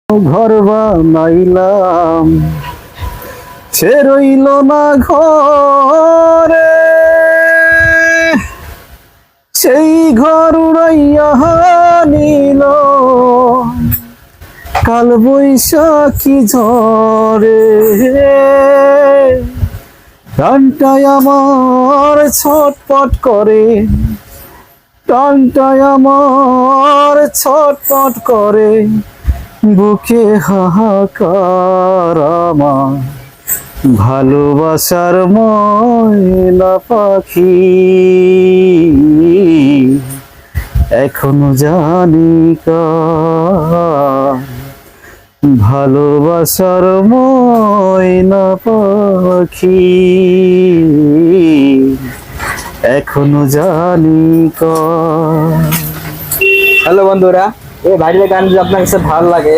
ঘর বানাইলাম সে রইল না ঘরে, সেই ঘর উড়াইয়া নিল কাল বৈশাখী ঝরে। প্রাণটাই আমার ছটপট করে, প্রাণটাই আমার ছটপট করে, বুকে হাহাকার আমার ভালোবাসার ময়না পাখি। এখনো জানি কার ভালোবাসার ময়না পাখি, এখনো জানি কার। হ্যালো বন্ধুরা, এই ভাইরাল গান যদি আপনার কাছে ভালো লাগে